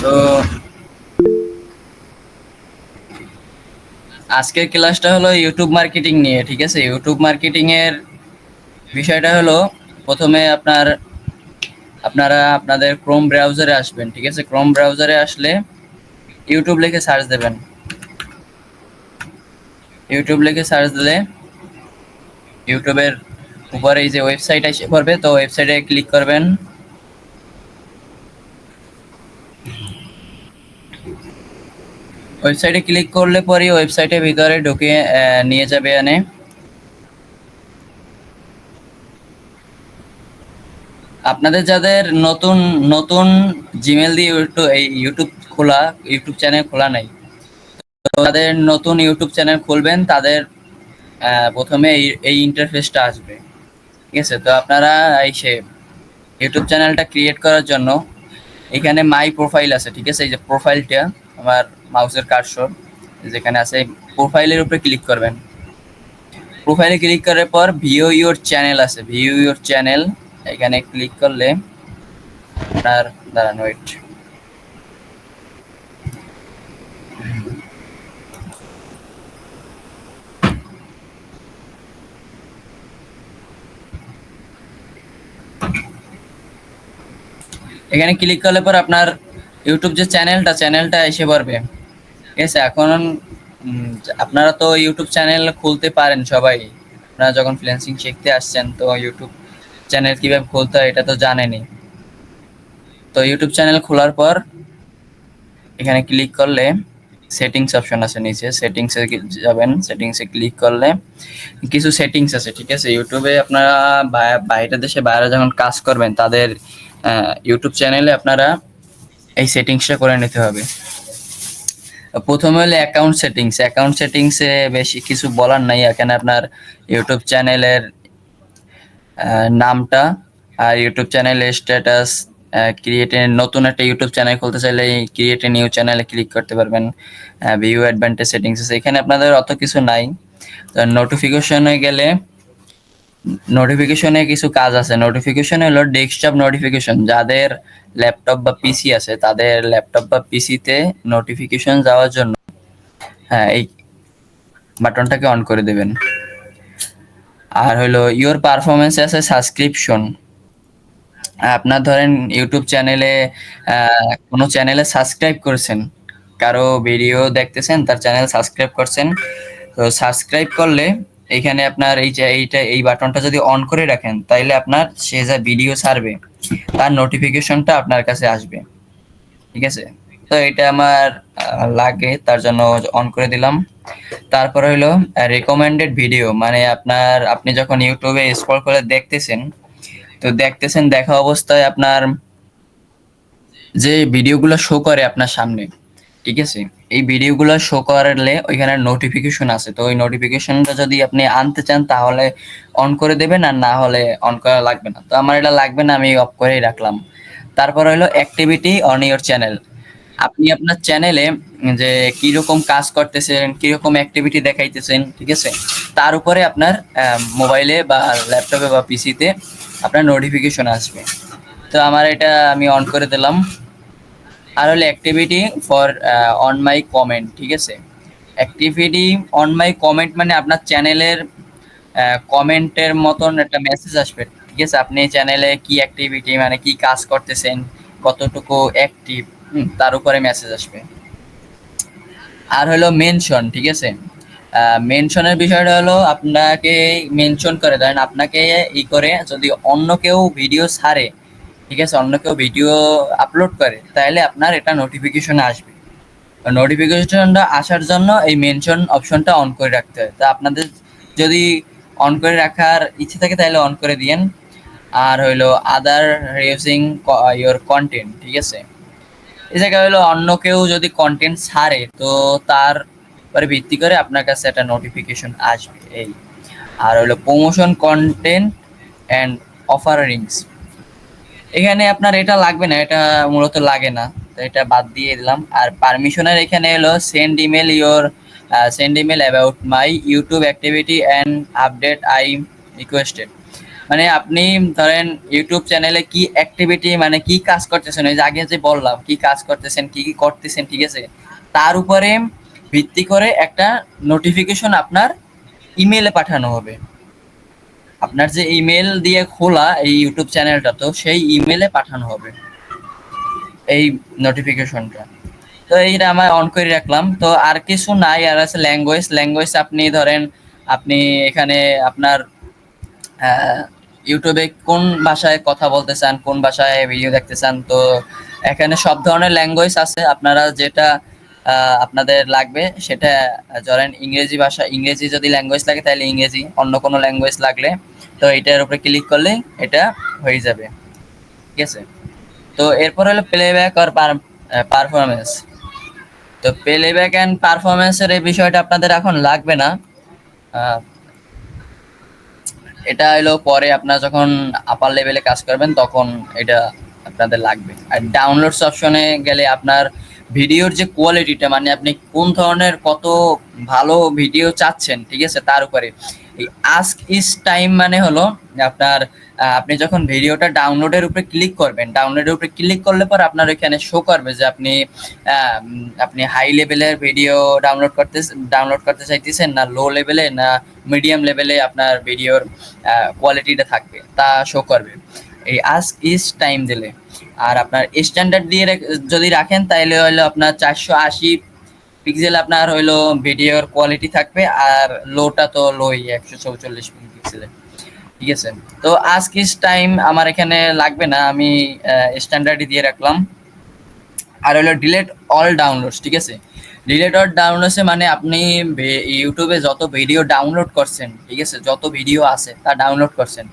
তো আজকের ক্লাসটা হলো ইউটিউব মার্কেটিং নিয়ে, ঠিক আছে? ইউটিউব মার্কেটিং এর বিষয়টা হলো, প্রথমে আপনারা আপনাদের ক্রোম ব্রাউজারে আসবেন, ঠিক আছে? ক্রোম ব্রাউজারে আসলে ইউটিউব লিখে সার্চ দেবেন। ইউটিউব লিখে সার্চ দিলে ইউটিউবের উপরে এই যে ওয়েবসাইট এসে পড়বে, তো ওয়েবসাইটে ক্লিক করবেন। ওয়েবসাইটে ক্লিক করলে পরে ওয়েবসাইটের ভিতরে ঢুকে নিয়ে যাবে এনে। আপনাদের যাদের নতুন নতুন জিমেল দিয়ে ইউটিউব খোলা, ইউটিউব চ্যানেল খোলা নাই, তো তাদের নতুন ইউটিউব চ্যানেল খুলবেন, তাদের প্রথমে এই ইন্টারফেসটা আসবে, ঠিক আছে? তো আপনারা সে ইউটিউব চ্যানেলটা ক্রিয়েট করার জন্য এখানে মাই প্রোফাইল আছে, ঠিক আছে? এই যে প্রোফাইলটা, আমার মাউসের কার্সর যেখানে আছে, প্রোফাইলের উপরে ক্লিক করবেন। প্রোফাইলে ক্লিক করার পর ভিউ ইউর চ্যানেল আছে, ভিউ ইউর চ্যানেল এখানে ক্লিক করলে আপনার, দাঁড়ান ওয়েট, এখানে ক্লিক করলে পর আপনার ইউটিউব যে চ্যানেলটা এসে পড়বে, ঠিক আছে? এখন আপনারা তো ইউটিউব চ্যানেল খুলতে পারেন সবাই, আপনারা যখন ফ্রিল্যান্সিং শিখতে আসছেন, তো ইউটিউব চ্যানেল কিভাবে খুলতে হয় এটা তো জানেনই। তো ইউটিউব চ্যানেল খোলার পর এখানে ক্লিক করলে সেটিংস অপশন আছে নিচে, সেটিংসে যাবেন। সেটিংসে ক্লিক করলে কিছু সেটিংস আছে, ঠিক আছে? ইউটিউবে আপনারা বাইরের দেশে বাইরে যখন কাজ করবেন, তাদের ইউটিউব চ্যানেলে আপনারা এই সেটিংসটা করে নিতে হবে। প্রথমে হলো অ্যাকাউন্ট সেটিংসে বেশি কিছু বলার নাই। এখানে আপনার ইউটিউব চ্যানেলের নামটা আর ইউটিউব চ্যানেলের স্ট্যাটাস, ক্রিয়েট নতুন একটা ইউটিউব চ্যানেল খুলতে চাইলে ক্রিয়েট এ নিউ চ্যানেলে ক্লিক করতে পারবেন। ভিউ অ্যাডভান্টেজ সেটিংস আছে, এখানে আপনাদের অত কিছু নাই। নোটিফিকেশনে গেলে নোটিফিকেশনে কিছু কাজ আছে। নোটিফিকেশন হলো ডেস্কটপ নোটিফিকেশন, যাদের ল্যাপটপ বা পিসি আছে তাদের ল্যাপটপ বা পিসিতে নোটিফিকেশন যাওয়ার জন্য হ্যাঁ এই বাটনটাকে অন করে দেবেন। আর হলো ইওর পারফরমেন্স আছে সাবস্ক্রিপশন, আপনার ধরেন ইউটিউব চ্যানেলে কোনো চ্যানেলে সাবস্ক্রাইব করেছেন, কারো ভিডিও দেখতেছেন, তার চ্যানেল সাবস্ক্রাইব করছেন, তো সাবস্ক্রাইব করলে এখানে আপনার এই যে এই বাটনটা যদি অন করে রাখেন, তাইলে আপনার সে যা ভিডিও ছাড়বে তার নোটিফিকেশনটা আপনার কাছে আসবে, ঠিক আছে? তো এটা আমার লাগে, তার জন্য অন করে দিলাম। তারপরে হলো রেকমেন্ডেড ভিডিও, মানে আপনি যখন ইউটিউবে স্ক্রল করে দেখতেছেন, তো দেখা অবস্থায় আপনার যে ভিডিওগুলো শো করে আপনার সামনে, ঠিক আছে? এই ভিডিওগুলো শো করলে ওইখানে নোটিফিকেশন আছে, তো ওই নোটিফিকেশনটা যদি আপনি আনতে চান তাহলে অন করে দেবেন, আর না হলে অন করা লাগবে না। তো আমার এটা লাগবে না, আমি অফ করেই রাখলাম। তারপর হলো অ্যাক্টিভিটি অন ইওর চ্যানেল, আপনি আপনার চ্যানেলে যে কিরকম কাজ করতেছেন, কিরকম অ্যাক্টিভিটি দেখাইতেছেন, ঠিক আছে? তার উপরে আপনার মোবাইলে বা ল্যাপটপে বা পিসিতে আপনার নোটিফিকেশন আসবে। তো আমার এটা আমি অন করে দিলাম। আর হলো activity for on my comment, ঠিক আছে? অ্যাক্টিভিটি অন মাই কমেন্ট মানে আপনার চ্যানেলের কমেন্টের মতন একটা মেসেজ আসবে, ঠিক আছে? আপনি চ্যানেলে কি অ্যাক্টিভিটি মানে কি কাজ করতেছেন, কতটুকু অ্যাক্টিভ, তার উপরে মেসেজ আসবে। আর হলো মেনশন, ঠিক আছে? মেনশনের বিষয়টা হলো আপনাকে মেনশন করে দেন, আপনাকে ই করে যদি অন্য কেউ ভিডিও ছাড়ে, ঠিক আছে, অন্য কেউ ভিডিও আপলোড করে, তাহলে আপনার এটা নোটিফিকেশনে আসবে। নোটিফিকেশনটা আসার জন্য এই মেনশন অপশনটা অন করে রাখতে হয়। তা আপনাদের যদি অন করে রাখার ইচ্ছে থাকে তাহলে অন করে দিয়েন। আর হইলো আদার রিউজিং ইওর কন্টেন্ট, ঠিক আছে? এই জায়গায় হলো অন্য কেউ যদি কন্টেন্ট ছাড়ে, তো তার পরে ভিত্তি করে আপনার কাছে একটা নোটিফিকেশন আসবে এই। আর হলো প্রমোশন কন্টেন্ট অ্যান্ড অফারিংস, এখানে আপনার এটা লাগবে না, এটা মূলত লাগে না, তো এটা বাদ দিয়ে দিলাম। আর পারমিশনের এখানে এলো send email about my YouTube activity and update I requested, মানে আপনি ধরেন ইউটিউব চ্যানেলে কি অ্যাক্টিভিটি মানে কি কাজ করতেছেন, ওই যে আগে যে বললাম কি কাজ করতেছেন, কি কি করতেছেন, ঠিক আছে, তার উপরে ভিত্তি করে একটা নোটিফিকেশন আপনার ইমেলে পাঠানো হবে। আপনার যে ইমেল দিয়ে খোলা এই ইউটিউব চ্যানেলটা, তো সেই ইমেলে পাঠানো হবে এই নোটিফিকেশনটা। তো এইটা আমার অন করে রাখলাম। তো আর কিছু নাই, আর আছে ল্যাঙ্গুয়েজ। ল্যাঙ্গুয়েজ আপনি ধরেন আপনি এখানে আপনার ইউটিউবে কোন ভাষায় কথা বলতে চান, কোন ভাষায় ভিডিও দেখতে চান, তো এখানে সব ধরনের ল্যাঙ্গুয়েজ আছে। আপনারা যেটা আপনাদের লাগবে সেটা ধরেন ইংরেজি ভাষা, ইংরেজি যদি ল্যাঙ্গুয়েজ লাগে তাহলে ইংরেজি, অন্য কোনো ল্যাঙ্গুয়েজ লাগলে তো এটার উপরে ক্লিক করলেই এটা হয়ে যাবে, ঠিক আছে। তো এরপর হলো প্লেব্যাক আর পারফরমেন্স। তো প্লেব্যাক অ্যান্ড পারফরমেন্সের এই বিষয়টা আপনাদের এখন লাগবে না। এটা হলো পরে আপনারা যখন আপার লেভেলে কাজ করবেন তখন এটা আপনাদের লাগবে। আর ডাউনলোডস অপশনে গেলে আপনার ভিডিওর যে কোয়ালিটিটা, মানে আপনি কোন ধরনের কত ভালো ভিডিও চাচ্ছেন, ঠিক আছে, তার উপরে এই আস্ক ইজ টাইম মানে হলো আপনার আপনি যখন ভিডিওটা ডাউনলোডের উপরে ক্লিক করবেন, ডাউনলোডের উপরে ক্লিক করলে পর আপনার এখানে শো করবে যে আপনি হাই লেভেলের ভিডিও ডাউনলোড করতে চাইতেছেন, না লো লেভেলে, না মিডিয়াম লেভেলে আপনার ভিডিওর কোয়ালিটিটা থাকবে তা শো করবে এই আস্ক ইজ টাইম দিলে। আর আপনার স্ট্যান্ডার্ড দিয়ে যদি রাখেন তাহলে হলো আপনার 480 পিক্সেল আপনার হইলো ভিডিওর কোয়ালিটি থাকবে, আর লোটা তো লোই 144 পিক্সেলে, ঠিক আছে। তো আস্ক ইজ টাইম আমার এখানে লাগবে না, আমি স্ট্যান্ডার্ডই দিয়ে রাখলাম। আর হলো ডিলেট অল ডাউনলোডস, ঠিক আছে। ডিলেট অল ডাউনলোডসে মানে আপনি ইউটিউবে যত ভিডিও ডাউনলোড করছেন, ঠিক আছে, যত ভিডিও আছে তা ডাউনলোড করছেন,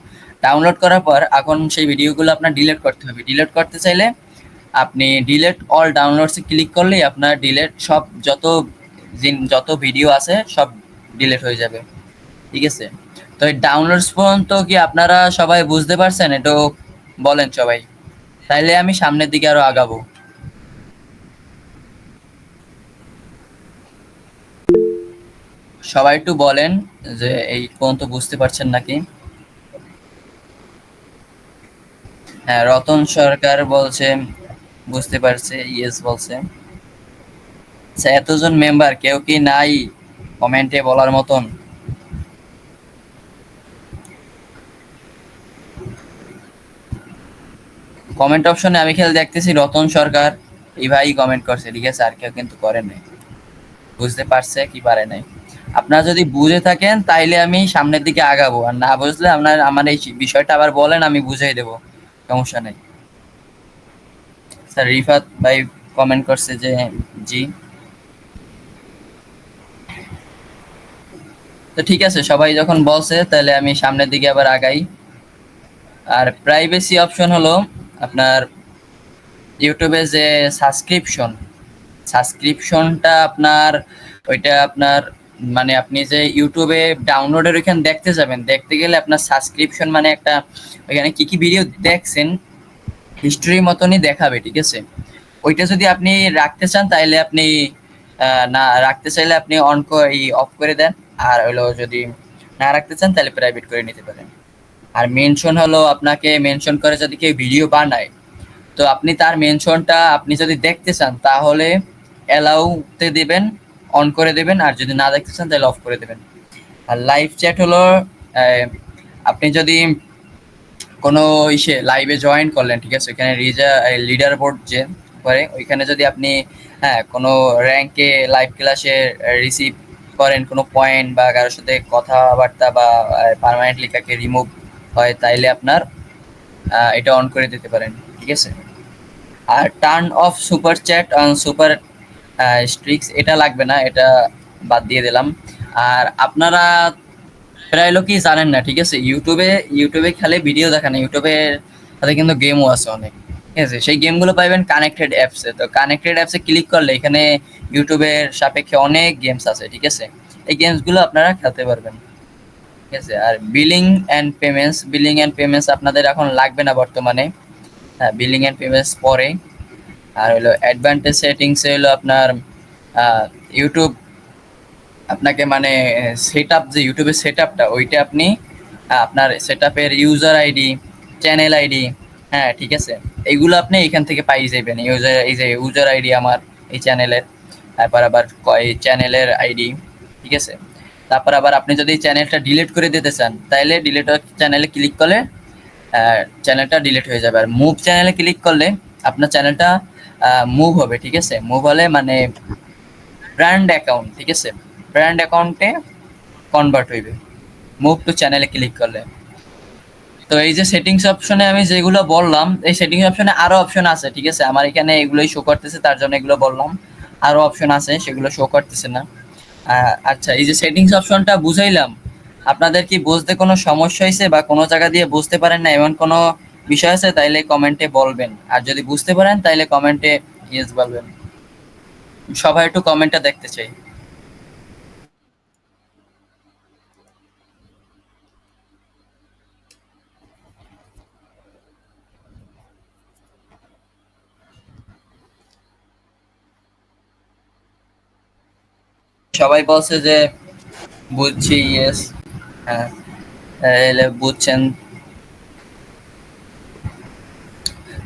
ডাউনলোড করার পর এখন সেই ভিডিওগুলো আপনার ডিলিট করতে হবে। ডিলিট করতে চাইলে আপনি ডিলেট অল ডাউনলোডসে ক্লিক করলেই আপনার ডিলেট সব যত ভিডিও আছে সব ডিলেট হয়ে যাবে, ঠিক আছে। তো এই ডাউনলোডস পর্যন্ত কি আপনারা সবাই বুঝতে পারছেন? এটা বলেন সবাই, তাইলে আমি সামনের দিকে আরো আগাবো। সবাই একটু বলেন যে এই পর্যন্ত বুঝতে পারছেন নাকি। হ্যাঁ, রতন সরকার বলছে বুঝতে পারছে, ইয়েস বলছে। আচ্ছা, এতজন মেম্বার কেউ কি নাই কমেন্টে বলার মতন? কমেন্ট অপশনে আমি খেয়াল দেখতেছি রতন সরকার এই ভাই কমেন্ট করছে, ঠিক আছে, আর কেউ কিন্তু করে নাই। বুঝতে পারছে কি পারে নাই? আপনারা যদি বুঝে থাকেন তাইলে আমি সামনের দিকে আগাবো, আর না বুঝলে আমার এই বিষয়টা আবার বলেন, আমি বুঝাই দেবো, সমস্যা নেই। স্যার রিফাত ভাই কমেন্ট করছে যে জি। তো ঠিক আছে, সবাই যখন বলছে তাহলে আমি সামনের দিকে আবার আগাই। আর প্রাইভেসি অপশন হলো আপনার ইউটিউবে যে সাবস্ক্রিপশনটা আপনার ওইটা আপনার মানে আপনি যে ইউটিউবে ডাউনলোডের ওইখানে দেখতে যাবেন, দেখতে গেলে আপনার সাবস্ক্রিপশন মানে একটা ওইখানে কি কি ভিডিও দেখছেন হিস্ট্রির মতনই দেখাবে, ঠিক আছে। ওইটা যদি আপনি রাখতে চান তাইলে আপনি না রাখতে চাইলে আপনি অফ করে দেন, আর হলো যদি না রাখতে চান তাহলে প্রাইভেট করে নিতে পারেন। আর মেনশন হলো আপনাকে মেনশন করে যদি কেউ ভিডিও বানায়, তো আপনি তার মেনশনটা আপনি যদি দেখতে চান তাহলে অ্যালাউতে দেবেন, অন করে দেবেন, আর যদি না দেখতে চান তাহলে অফ করে দেবেন। আর লাইভ চ্যাট হলো আপনি যদি কোনো লাইভে জয়েন করলেন, ঠিক আছে, ওইখানে লিডার বোর্ড যে করে ওইখানে যদি আপনি কোনো র্যাঙ্কে লাইভ ক্লাসে রিসিভ করেন কোনো পয়েন্ট বা কারোর সাথে কথাবার্তা বা পার্মানেন্টলি কাকে রিমুভ হয় তাইলে আপনার এটা অন করে দিতে পারেন, ঠিক আছে। আর turn off super chat on super stickers এটা লাগবে না, এটা বাদ দিয়ে দিলাম। আর আপনারা প্রায় লোকই জানেন না, ঠিক আছে, ইউটিউবে খালি ভিডিও দেখেন, ইউটিউবের সাথে কিন্তু গেমও আছে অনেক, ঠিক আছে। সেই গেমগুলো পাইবেন কানেক্টেড অ্যাপসে। তো কানেক্টেড অ্যাপসে ক্লিক করলে এখানে ইউটিউবের সাপেক্ষে অনেক গেমস আছে, ঠিক আছে, এই গেমসগুলো আপনারা খেলতে পারবেন, ঠিক আছে। আর বিলিং অ্যান্ড পেমেন্টস আপনাদের এখন লাগবে না বর্তমানে, হ্যাঁ, বিলিং অ্যান্ড পেমেন্টস পরে। আর হলো অ্যাডভান্টেজ সেটিংসে হলো আপনার ইউটিউব আপনাকে মানে যে ইউটিউবের সেট আপটা ওইটা আপনি আপনার সেটআপের ইউজার আইডি, চ্যানেল আইডি, হ্যাঁ ঠিক আছে, এইগুলো আপনি এখান থেকে পাই যাবেন। এই যে ইউজার আইডি আমার এই চ্যানেলের, তারপর আবার চ্যানেলের আইডি, ঠিক আছে। তারপর আবার আপনি যদি চ্যানেলটা ডিলিট করে দিতে চান, তাহলে ডিলিট চ্যানেলে ক্লিক করলে চ্যানেলটা ডিলিট হয়ে যাবে। আর মুভ চ্যানেলে ক্লিক করলে আপনার চ্যানেলটা মুভ হবে, ঠিক আছে। মুভ হলে মানে ব্র্যান্ড অ্যাকাউন্ট, ঠিক আছে, ব্র্যান্ড অ্যাকাউন্টে কনভার্ট হইবে মুভ টু চ্যানেলে ক্লিক করলে। তো এই যে সেটিংস অপশনে আমি যেগুলো বললাম, এই সেটিংস অপশনে আরো অপশন আছে, ঠিক আছে। আমার এখানে এগুলোই শো করতেছে, তার জন্য এগুলো বললাম। আরো অপশন আছে, সেগুলো শো করতেছে না। আচ্ছা, এই যে সেটিংস অপশনটা বুঝাইলাম, আপনাদের কি বুঝতে কোনো সমস্যা হয়েছে বা কোনো জায়গা দিয়ে বুঝতে পারেন না এমন কোনো বিষয় আছে, তাইলে কমেন্টে বলবেন। আর যদি বুঝতে পারেন তাইলে কমেন্টে ইয়েস বলবেন। সবাই একটু কমেন্টটা দেখতে চাই। সবাই বলছে যে বুঝছি, ইয়েস, হ্যাঁ, তাহলে বুঝছেন।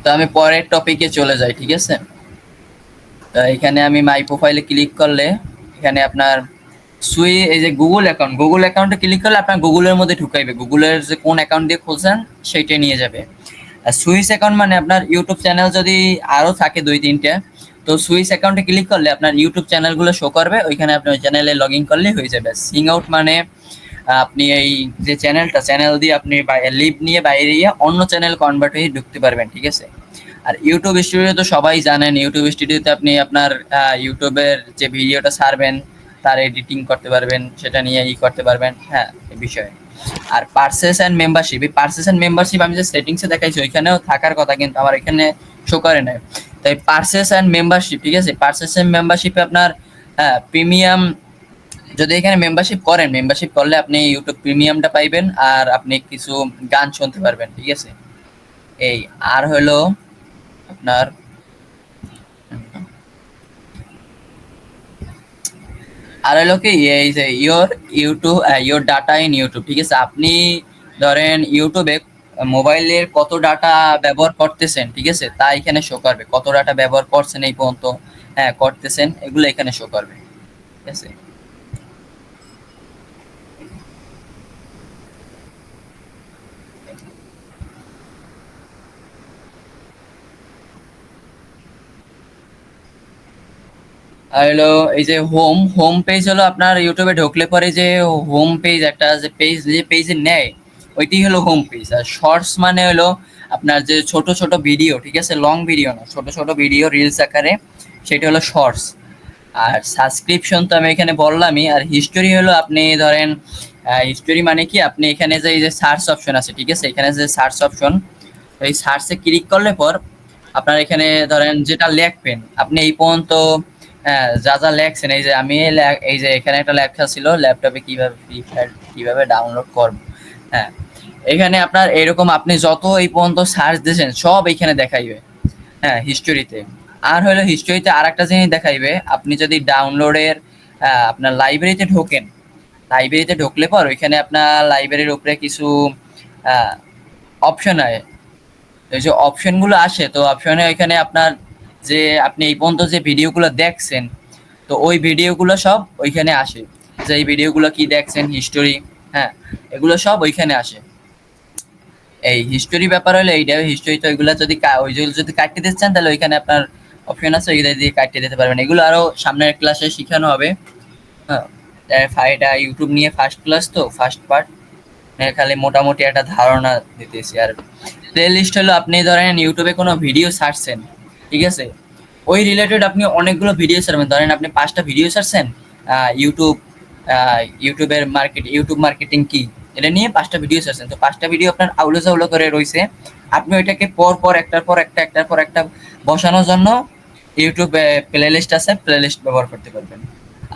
তো আমি পরের টপিকে চলে যাই, ঠিক আছে। তো এখানে আমি মাই প্রোফাইলে ক্লিক করলে এখানে আপনার এই যে গুগল অ্যাকাউন্টে ক্লিক করলে আপনার গুগলের মধ্যে ঢুকাইবে, গুগলের যে কোন অ্যাকাউন্ট দিয়ে খুলছেন সেইটাই নিয়ে যাবে। আর সুইস অ্যাকাউন্ট মানে আপনার ইউটিউব চ্যানেল যদি আরো থাকে 2-3টা, তো সুইস অ্যাকাউন্টে ক্লিক করলে আপনার ইউটিউব চ্যানেলগুলো শো করবে, ওইখানে আপনি ওই চ্যানেলে লগ ইন করলে হয়ে যাবে। সিং আউট মানে আপনি এই যে চ্যানেল দিয়ে আপনি লিভ নিয়ে বাইরে গিয়ে অন্য চ্যানেল কনভার্ট হয়ে ঢুকতে পারবেন, ঠিক আছে। আর ইউটিউব স্টুডিও তো সবাই জানেন, ইউটিউব স্টুডিওতে আপনি আপনার ইউটিউবের যে ভিডিওটা ছাড়বেন তার এডিটিং করতে পারবেন, সেটা নিয়ে করতে পারবেন, হ্যাঁ, এই বিষয়ে। আর পার্সেস অ্যান্ড মেম্বারশিপ, এই পার্সেস অ্যান্ড মেম্বারশিপ আমি যে সেটিংসে দেখাইছি ওইখানেও থাকার কথা, কিন্তু আমার এখানে শো করে নাই। তাই পার্সেস অ্যান্ড মেম্বারশিপ, ঠিক আছে, পার্সেস অ্যান্ড মেম্বারশিপে আপনার প্রিমিয়াম, যদি এখানে মেম্বারশিপ করেন, মেম্বারশিপ করলে আপনি ইউটিউব প্রিমিয়ামটা পাইবেন আর আপনি কিছু গান শুনতে পারবেন, ঠিক আছে। এই আর হলো আপনার আর হলো কি এই যে ইয়োর ডাটা ইন ইউটিউব, ঠিক আছে। আপনি ধরেন ইউটিউবে মোবাইলের কত ডাটা ব্যবহার করতেছেন, ঠিক আছে, তা এখানে শো করবে। কত ডাটা ব্যবহার করছেন এই পর্যন্ত, হ্যাঁ করতেছেন, এগুলো এখানে শো করবে, ঠিক আছে। আর হলো এই যে হোম পেজ হলো আপনার ইউটিউবে ঢুকলে পরে যে হোম পেজ, একটা যে পেজে নেয় ওইটি হলো হোম পেজ। আর শর্টস মানে হলো আপনার যে ছোট ছোট ভিডিও, ঠিক আছে, লং ভিডিও না, ছোট ছোট ভিডিও রিলস আকারে, সেটা হলো শর্টস। আর সাবস্ক্রিপশন তো আমি এখানে বললামই। আর হিস্টোরি হলো আপনি ধরেন হিস্টোরি মানে কি, আপনি এখানে যে এই যে সার্চ অপশন আছে, ঠিক আছে, এখানে যে সার্চ অপশন, এই সার্চে ক্লিক করলে পর আপনার এখানে ধরেন যেটা লেখবেন আপনি এই পর্যন্ত, যা যা লেখছেন, এই যে আমি এই যে এখানে একটা লেখা ছিল ল্যাপটপে কিভাবে ফ্রি ফায়ার কিভাবে ডাউনলোড করব, হ্যাঁ, এখানে আপনার এরকম আপনি যত এই পর্যন্ত সার্চ দিয়েছেন সব এইখানে দেখাইবে, হ্যাঁ, হিস্টোরিতে। আর হলো হিস্টোরিতে আর একটা জিনিস দেখাইবে, আপনি যদি ডাউনলোডের আপনার লাইব্রেরিতে ঢোকেন, লাইব্রেরিতে ঢুকলে পর ওইখানে আপনার লাইব্রেরির উপরে কিছু অপশন হয়, এই যে অপশনগুলো আসে, তো অপশনে ওইখানে আপনার যে আপনি এই পর্যন্ত যে ভিডিওগুলো দেখছেন, তো ওই ভিডিওগুলো সব ওইখানে আসে, যে এই ভিডিওগুলো কি দেখছেন, হিস্টোরি, হ্যাঁ, এগুলো সব ওইখানে আসে। এই হিস্টোরি ব্যাপার হলো এইটা, হিস্টোরি তো এগুলো যদি ওই যেগুলো যদি কাটতে দিচ্ছেন তাহলে ওইখানে আপনার অপশন আছে, ওইগুলো দিয়ে কাটতে দিতে পারবেন। এগুলো আরো সামনের ক্লাসে শেখানো হবে, হ্যাঁ। এটা ইউটিউব নিয়ে ফার্স্ট ক্লাস, তো ফার্স্ট পার্ট, খালি মোটামুটি একটা ধারণা দিতেছি। আর প্লে লিস্ট হলো আপনি ধরেন ইউটিউবে কোনো ভিডিও ছাড়ছেন, ঠিক আছে, ওই রিলেটেড আপনি অনেকগুলো ভিডিও ছাড়বেন। ধরেন আপনি 5টা ভিডিও ছাড়ছেন, ইউটিউব ইউটিউব মার্কেটিং কি, এটা নিয়ে 5টা ভিডিও ছাড়ছেন, তো 5টা ভিডিও আপনার আউলো চাউলো করে রয়েছে, আপনি ওইটাকে পর পর একটার পর একটা বসানোর জন্য ইউটিউব প্লে লিস্ট আছে, প্লে লিস্ট ব্যবহার করতে পারবেন।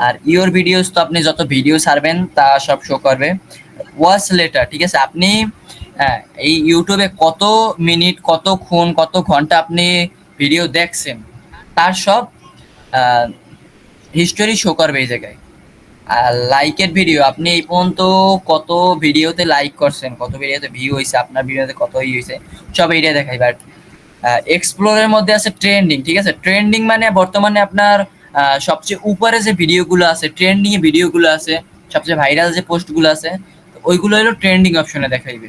আর ইওর ভিডিওস তো আপনি যত ভিডিও ছাড়বেন তা সব শো করবে। ওয়াচ লেটার, ঠিক আছে, আপনি এই ইউটিউবে কত মিনিট, কতক্ষণ, কত ঘন্টা আপনি ভিডিও দেখছেন তার সব হিস্টোরি শো করবে এই জায়গায়। আর লাইকের ভিডিও, আপনি এই পর্যন্ত কত ভিডিওতে লাইক করছেন, কত ভিডিওতে ভিউ হয়েছে, আপনার ভিডিওতে কত ই হয়েছে, সব এইটা দেখাই। বাট এক্সপ্লোরের মধ্যে আছে ট্রেন্ডিং, ঠিক আছে? ট্রেন্ডিং মানে বর্তমানে আপনার সবচেয়ে উপরে যে ভিডিওগুলো আছে, ট্রেন্ডিং এ ভিডিওগুলো আছে, সবচেয়ে ভাইরাল যে পোস্টগুলো আছে, ওইগুলো হলো ট্রেন্ডিং অপশনে দেখাইবে।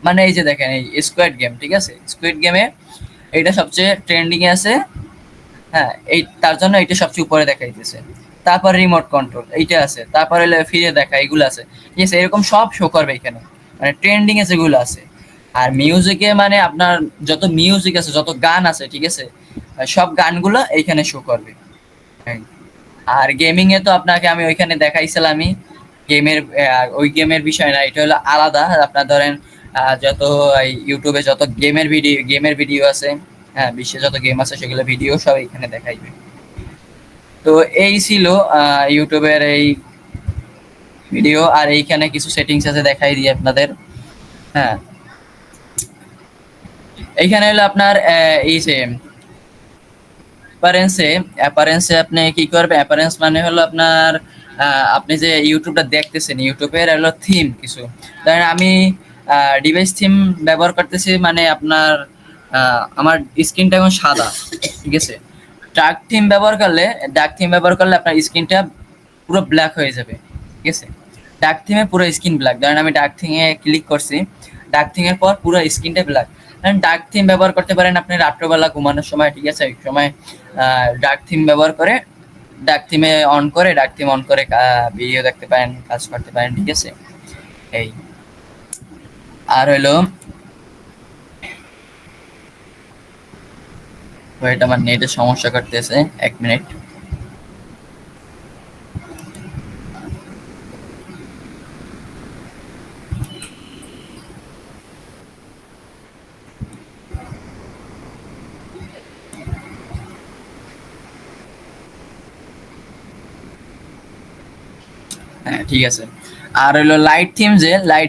মানে এই যে দেখেন, এই স্কোয়াড গেম, ঠিক আছে? স্কোয়াড গেমে এইটা সবচেয়ে ট্রেন্ডিং এ আছে। হ্যাঁ, এই তার জন্য এটা সবচেয়ে উপরে দেখাইতেছে। তারপর রিমোট কন্ট্রোল এইটা আছে, তারপরে ফিরে দেখা এগুলো আছে, ঠিক আছে? এরকম সব শো করবে এখানে, মানে ট্রেন্ডিং এ যেগুলো আছে। আর মিউজিকে মানে আপনার যত মিউজিক আছে, যত গান আছে, ঠিক আছে, সব গানগুলো এইখানে শো করবে। হ্যাঁ। আর গেমিং এ তো আপনাকে আমি ওইখানে দেখাইছিলামই। গেমের ওই গেমের বিষয় না, এটা হলো আলাদা। আপনার ধরেন যত ইউটিউবে যত গেমের ভিডিও আছে, হ্যাঁ, বিশ্বে যত গেম আছে সেগুলো ভিডিও সব এখানে দেখাইবে। তো এই ছিল ইউটিউবের এই ভিডিও। আর এইখানে কিছু সেটিংস আছে, দেখাই দিই আপনাদের। হ্যাঁ, এইখানে হলো আপনার এই যে অ্যাপারেন্সে আপনি কি করবেন? অ্যাপারেন্স মানে হলো আপনার আপনি যে ইউটিউবটা দেখতেছেন, ইউটিউবের হলো থিম কিছু। ধরেন আমি ডিভাইস থিম ব্যবহার করতেছি, মানে আপনার আমার স্ক্রিনটা এখন সাদা, ঠিক আছে? ডার্ক থিম ব্যবহার করলে আপনার স্ক্রিনটা পুরো ব্ল্যাক হয়ে যাবে, ঠিক আছে? ডার্ক থিমে পুরো স্ক্রিন ব্ল্যাক। ধরেন আমি ডার্ক থিমে ক্লিক করছি, ডার্ক থিমের পর পুরো স্ক্রিনটা ব্ল্যাক। ডার্ক থিম ব্যবহার করতে পারেন আপনি রাত্রবেলা ঘুমানোর সময়, ঠিক আছে? ওই সময় ডার্ক থিম ব্যবহার করে, ডার্ক থিম অন করে ভিডিও দেখতে পারেন, কাজ করতে পারেন, ঠিক আছে? এই আর হইলো, ওয়েট, আমার নেটের সমস্যা করতেছে, 1 মিনিট। হ্যাঁ, ঠিক আছে। আর হলো লাইট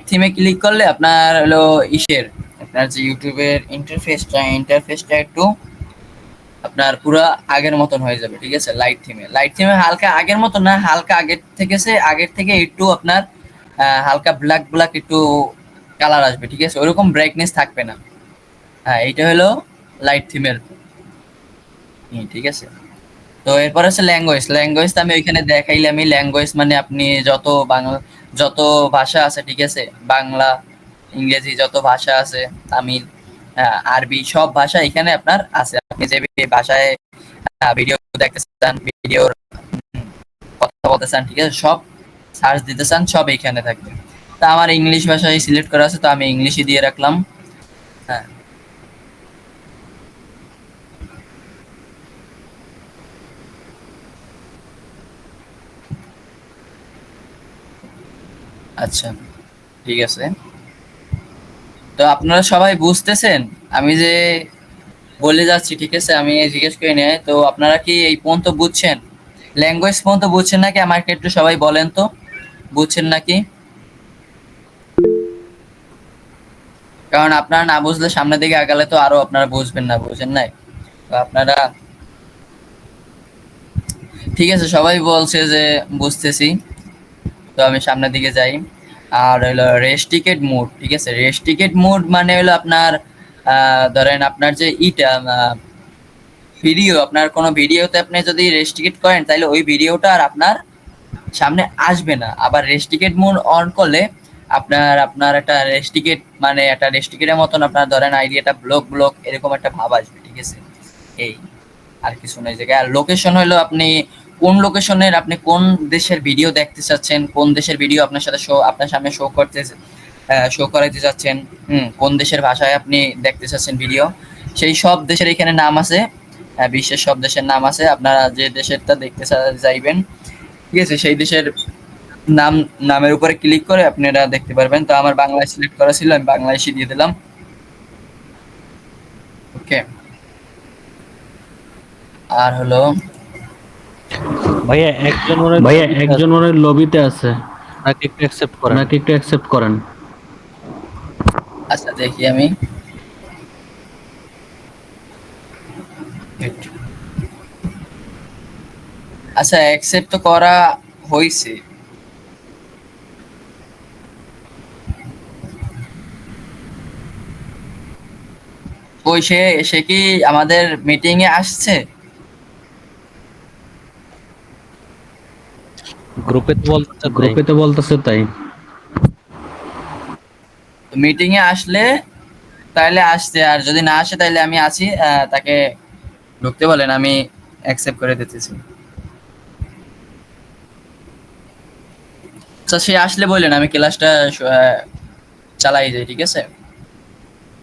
থিমে ক্লিক করলে আপনার হলো আপনার যে ইউটিউবের ইন্টারফেসটা একটু আপনার পুরো আগের মতন হয়ে যাবে, ঠিক আছে? লাইট থিমে হালকা আগের মতো না, হালকা আগের থেকে একটু আপনার হালকা ব্ল্যাক ব্ল্যাক একটু কালার আসবে, ঠিক আছে? ওরকম ব্রাইটনেস থাকবে না। হ্যাঁ, এইটা হলো লাইট থিমের, ঠিক আছে? তো এরপর আছে ল্যাঙ্গুয়েজ তো আমি ওইখানে দেখাইলামই। ল্যাঙ্গুয়েজ মানে আপনি যত ভাষা আছে, ঠিক আছে? বাংলা, ইংরেজি যত ভাষা আছে, তামিল, আরবি, সব ভাষা এখানে আপনার আছে। আপনি যে ভাষায় ভিডিও দেখতে চান, ভিডিওর কথা বলতে চান, ঠিক আছে, সব সার্চ দিতে চান, সব এইখানে থাকবে। তা আমার ইংলিশ ভাষায় সিলেক্ট করা আছে, তো আমি ইংলিশই দিয়ে রাখলাম। হ্যাঁ, আচ্ছা, ঠিক আছে। তো আপনারা সবাই বুঝতেছেন আমি যে বলে যাচ্ছি, ঠিক আছে? আমি জিজ্ঞেস করি নাই, তো আপনারা কি এই পর্যন্ত বুঝছেন? ল্যাঙ্গুয়েজ পর্যন্ত বুঝছেন নাকি? আমাকে একটু সবাই বলেন তো, বুঝছেন নাকি? কারণ আপনারা না বুঝলে সামনের দিকে আগালে তো আরো আপনারা বুঝবেন না, বুঝেন নাই? তো আপনারা, ঠিক আছে, সবাই বলছে যে বুঝতেছি। তো আমি সামনের দিকে যাই। আর হলো রেস্ট্রিকেট মোড, ঠিক আছে? রেস্ট্রিকেট মোড মানে হলো আপনার ধরেন আপনার যে ভিডিও, আপনার কোনো ভিডিওতে আপনি যদি রেস্ট্রিকেট করেন, তাহলে ওই ভিডিওটা আর আপনার সামনে আসবে না। আবার রেস্ট্রিকেট মোড অন করলে আপনার একটা রেস্ট্রিকেটের মতন আপনার ধরেন আইডিয়াটা ব্লক এরকম একটা ভাব আসবে, ঠিক আছে? এই আর কিছু নয় জায়গায়। আর লোকেশন হলো আপনি কোন লোকেশনের, আপনি কোন দেশের ভিডিও দেখতে চাচ্ছেন, কোন দেশের ভিডিও আপনার সামনে শো করাইতে চাচ্ছেন, কোন দেশের ভাষায় আপনি দেখতে চাচ্ছেন ভিডিও, সেই সব দেশের এখানে নাম আছে। বিশ্বের সব দেশের নাম আছে। আপনারা যে দেশেরটা দেখতে চাইবেন, ঠিক আছে, সেই দেশের নামের উপরে ক্লিক করে আপনারা দেখতে পারবেন। তো আমার বাংলাদেশ সিলেক্ট করা ছিল, আমি বাংলাদেশই দিয়ে দিলাম। ওকে। আর হলো, ভাইয়া একজন মনে হয় লবিতে আছে, নাকি একটু অ্যাকসেপ্ট করেন। নাকি একটু অ্যাকসেপ্ট করেন। আচ্ছা, দেখি আমি। আচ্ছা, অ্যাকসেপ্ট তো করা হয়েছে। ওই সে কি আমাদের মিটিং এ আসছে? গ্রুপে তো বলতে তাই। গ্রুপে তো বলতেছে তাই। মিটিং এ আসলে তাহলে আসছে, আর যদি না আসে তাহলে আমি আছি, তাকে ঢুকতে বলেন, আমি অ্যাকসেপ্ট করে দিতেছি। আচ্ছা, সে আসলে বললেন আমি ক্লাসটা চালাই যাই, ঠিক আছে,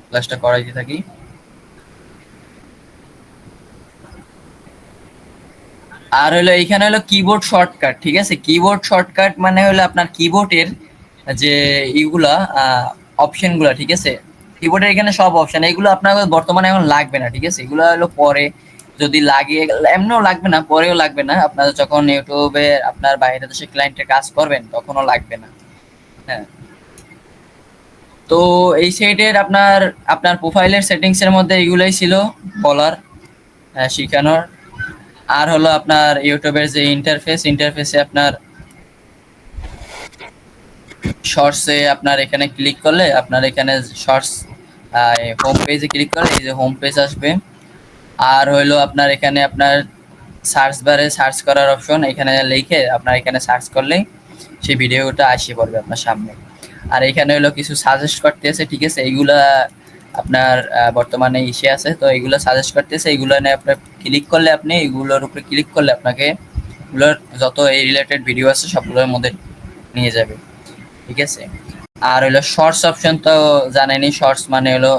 ক্লাসটা করাইতে থাকি। আর হলো এইখানে হলো কিবোর্ড শর্টকাট, ঠিক আছে, কিবোর্ড শর্টকাট মানে হলো আপনার কিবোর্ডের যে এইগুলা অপশন গুলা, ঠিক আছে, কিবোর্ডের এখানে সব অপশন, এগুলো আপনার বর্তমানে এখন লাগবে না, ঠিক আছে, এগুলো হলো পরে যদি লাগে, এমনিও লাগবে না, পরেও লাগবে না, আপনার যখন ইউটিউবে আপনার বাইরে দেশে ক্লায়েন্টের কাজ করবেন তখনও লাগবে না। হ্যাঁ, তো এই সাইডের আপনার আপনার প্রোফাইলের সেটিংস এর মধ্যে এগুলাই ছিল বলার, শিখানোর। আর হলো আপনার ইউটিউবের যে ইন্টারফেসে আপনার শর্টসে আপনার এখানে ক্লিক করলে আপনার এখানে শর্টস হোম পেজে ক্লিক করলে এই যে হোম পেজ আসবে। আর হইলো আপনার এখানে আপনার সার্চ বারে সার্চ করার অপশন, এখানে লিখে আপনার এখানে সার্চ করলেই সেই ভিডিওটা আসে পড়বে আপনার সামনে। আর এখানে হলো কিছু সাজেস্ট করতেছে, ঠিক আছে, এইগুলা আপনার বর্তমানে ইসে আছে, তো এইগুলো সাজেস্ট করতেছে, এইগুলো নিয়ে আপনার ক্লিক করলে, আপনি এগুলোর উপরে ক্লিক করলে আপনাকে এগুলোর যত এই রিলেটেড ভিডিও আছে সবগুলোর মধ্যে নিয়ে যাবে, ঠিক আছে। আর হলো শর্টস অপশন তো জানেনই, শর্টস মানে হলো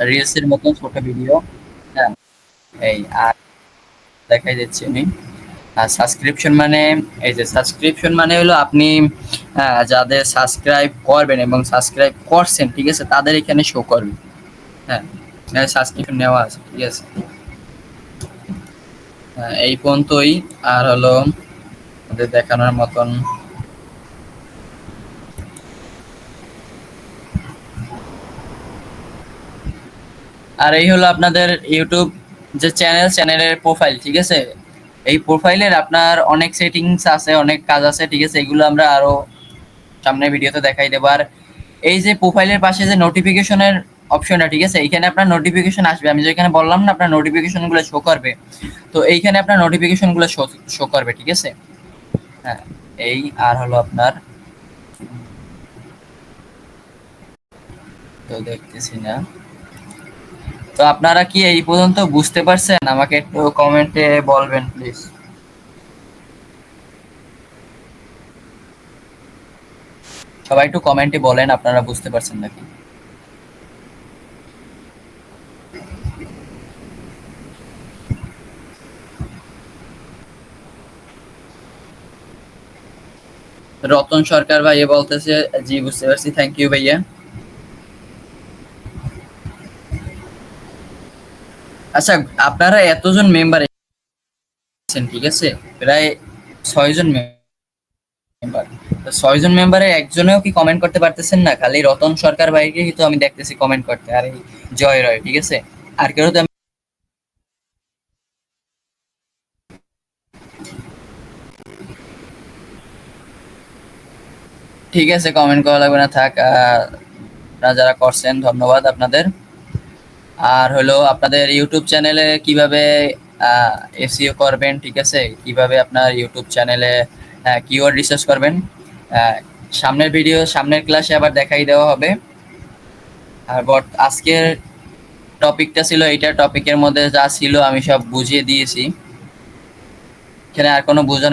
রিলস এর মতন ছোট ভিডিও। হ্যাঁ, এই আর দেখাই দিচ্ছি আমি। আর সাবস্ক্রিপশন মানে, এই যে সাবস্ক্রিপশন মানে হলো আপনি যাদের সাবস্ক্রাইব করবেন এবং সাবস্ক্রাইব করছেন, ঠিক আছে, তাদের এখানে শো করবে। হ্যাঁ, সাবস্ক্রিপশন নেওয়া আছে, ঠিক আছে। এই পর্যন্তই। আর হলো ওদের দেখানোর মতন আর এই হলো আপনাদের ইউটিউব যে চ্যানেলের প্রোফাইল, ঠিক আছে, এই প্রোফাইলের আপনার অনেক সেটিংস আছে, অনেক কাজ আছে, ঠিক আছে, এগুলো আমরা আরো সামনের ভিডিওতে দেখাই দেব। আর এই যে প্রোফাইলের পাশে যে নোটিফিকেশনের অপশনটা, ঠিক আছে, এইখানে আপনার নোটিফিকেশন আসবে, আমি যেখানে বললাম না আপনার নোটিফিকেশন গুলো শো করবে, তো এইখানে আপনার নোটিফিকেশন গুলো শো করবে, ঠিক আছে। হ্যাঁ, এই আর হলো আপনার, তো দেখতেছি না, তো আপনারা কি এই পর্যন্ত বুঝতে পারছেন? আমাকে একটু কমেন্টে বলবেন প্লিজ। সবাই একটু কমেন্টে বলেন আপনারা বুঝতে পারছেন নাকি। রতন সরকার ভাইয়া বলতেছে জি বুঝতে পারছি, থ্যাংক ইউ ভাইয়া। আচ্ছা, আপনারা এতজন মেম্বার আছেন, ঠিক আছে, প্রায় 6 জন মেম্বার, তো 6 জন মেম্বারে একজনেও কি কমেন্ট করতে পারতেছেন না? খালি রতন সরকার ভাইকে কিন্তু আমি দেখতেছি কমেন্ট করতে, আর এই জয় রয়, ঠিক আছে, আর কেউ তো ঠিক আছে, কমেন্ট করা লাগবে না, থাক। আপনারা যারা করছেন ধন্যবাদ আপনাদের। আর হলো আপনাদের ইউটিউব চ্যানেলে কিভাবে এসইও করবেন, ঠিক আছে, কিভাবে আপনার ইউটিউব চ্যানেলে কিওয়ার্ড রিসার্চ করবেন, সামনের ভিডিও সামনের ক্লাসে আবার দেখাই দেওয়া হবে। আর আজকের টপিকটা ছিল এইটা, টপিকের মধ্যে যা ছিল আমি সব বুঝিয়ে দিয়েছি, এখানে আর কোনো বোঝানো